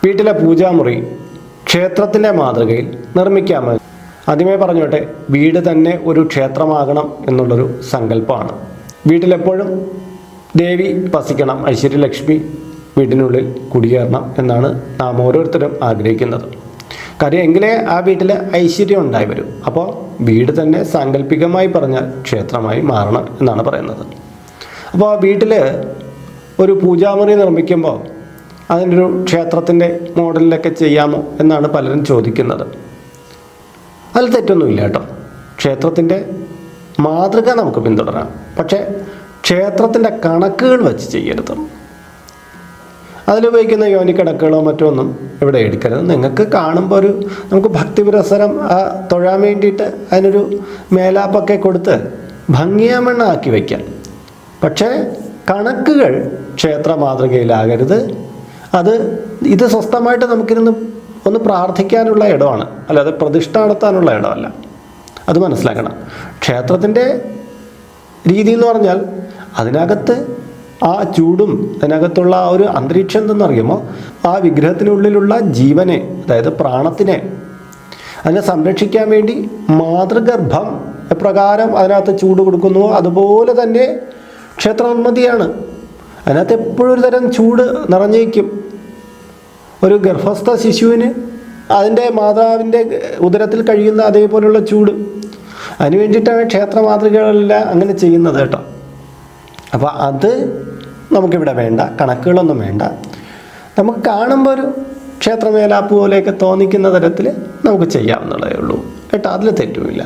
വീട്ടിലെ പൂജാമുറി ക്ഷേത്രത്തിൻ്റെ മാതൃകയിൽ നിർമ്മിക്കാമോ? ആദ്യമേ പറഞ്ഞോട്ടെ, വീട് തന്നെ ഒരു ക്ഷേത്രമാകണം എന്നുള്ളൊരു സങ്കല്പമാണ്. വീട്ടിലെപ്പോഴും ദേവി വസിക്കണം, ഐശ്വര്യലക്ഷ്മി വീടിനുള്ളിൽ കുടിയേറണം എന്നാണ് നാം ഓരോരുത്തരും ആഗ്രഹിക്കുന്നത്. കാര്യം എങ്കിലേ ആ വീട്ടിൽ ഐശ്വര്യം ഉണ്ടായി വരും. അപ്പോൾ വീട് തന്നെ സാങ്കല്പികമായി പറഞ്ഞാൽ ക്ഷേത്രമായി മാറണം എന്നാണ് പറയുന്നത്. അപ്പോൾ വീട്ടിൽ ഒരു പൂജാമുറി നിർമ്മിക്കുമ്പോൾ അതിനൊരു ക്ഷേത്രത്തിൻ്റെ മോഡലിലൊക്കെ ചെയ്യാമോ എന്നാണ് പലരും ചോദിക്കുന്നത്. അതിൽ തെറ്റൊന്നുമില്ല കേട്ടോ. ക്ഷേത്രത്തിൻ്റെ മാതൃക നമുക്ക് പിന്തുടരാം, പക്ഷേ ക്ഷേത്രത്തിൻ്റെ കണക്കുകൾ വെച്ച് ചെയ്യരുത്. അതിലുപയോഗിക്കുന്ന യോനിക്കണക്കുകളോ മറ്റോ ഒന്നും ഇവിടെ എടുക്കരുത്. നിങ്ങൾക്ക് കാണുമ്പോൾ നമുക്ക് ഭക്തിപുരസരം തൊഴാൻ വേണ്ടിയിട്ട് അതിനൊരു മേലാപ്പൊക്കെ കൊടുത്ത് ഭംഗിയാമണ്ണാക്കി വയ്ക്കാം. പക്ഷേ കണക്കുകൾ ക്ഷേത്ര മാതൃകയിലാകരുത്. ഇത് സ്വസ്ഥമായിട്ട് നമുക്കിരുന്ന് ഒന്ന് പ്രാർത്ഥിക്കാനുള്ള ഇടമാണ്, അല്ലാതെ പ്രതിഷ്ഠ നടത്താനുള്ള ഇടമല്ല. അത് മനസ്സിലാക്കണം. ക്ഷേത്രത്തിൻ്റെ രീതി എന്ന് പറഞ്ഞാൽ അതിനകത്ത് ആ ചൂടും അതിനകത്തുള്ള ആ ഒരു അന്തരീക്ഷം എന്തെന്നറിയുമോ, ആ വിഗ്രഹത്തിനുള്ളിലുള്ള ജീവനെ, അതായത് പ്രാണത്തിനെ, അതിനെ സംരക്ഷിക്കാൻ വേണ്ടി മാതൃഗർഭം എപ്രകാരം അതിനകത്ത് ചൂട് കൊടുക്കുന്നുവോ അതുപോലെ തന്നെ ക്ഷേത്ര നിർമ്മിതിയാണ്. അതിനകത്ത് എപ്പോഴും ഒരു തരം ചൂട് നിറഞ്ഞേക്കും. ഒരു ഗർഭസ്ഥ ശിശുവിന് അതിൻ്റെ മാതാവിൻ്റെ ഉദരത്തിൽ കഴിയുന്ന അതേപോലുള്ള ചൂട്, അതിന് വേണ്ടിയിട്ടാണ് ക്ഷേത്ര മാതൃകകളെല്ലാം അങ്ങനെ ചെയ്യുന്നത് കേട്ടോ. അപ്പോൾ അത് നമുക്കിവിടെ വേണ്ട, കണക്കുകളൊന്നും വേണ്ട. നമുക്ക് കാണുമ്പോൾ ഒരു ക്ഷേത്രമേലാപ്പ് പോലെയൊക്കെ തോന്നിക്കുന്ന തരത്തിൽ നമുക്ക് ചെയ്യാവുന്നതേ ഉള്ളൂ കേട്ടോ. അതിൽ തെറ്റുമില്ല.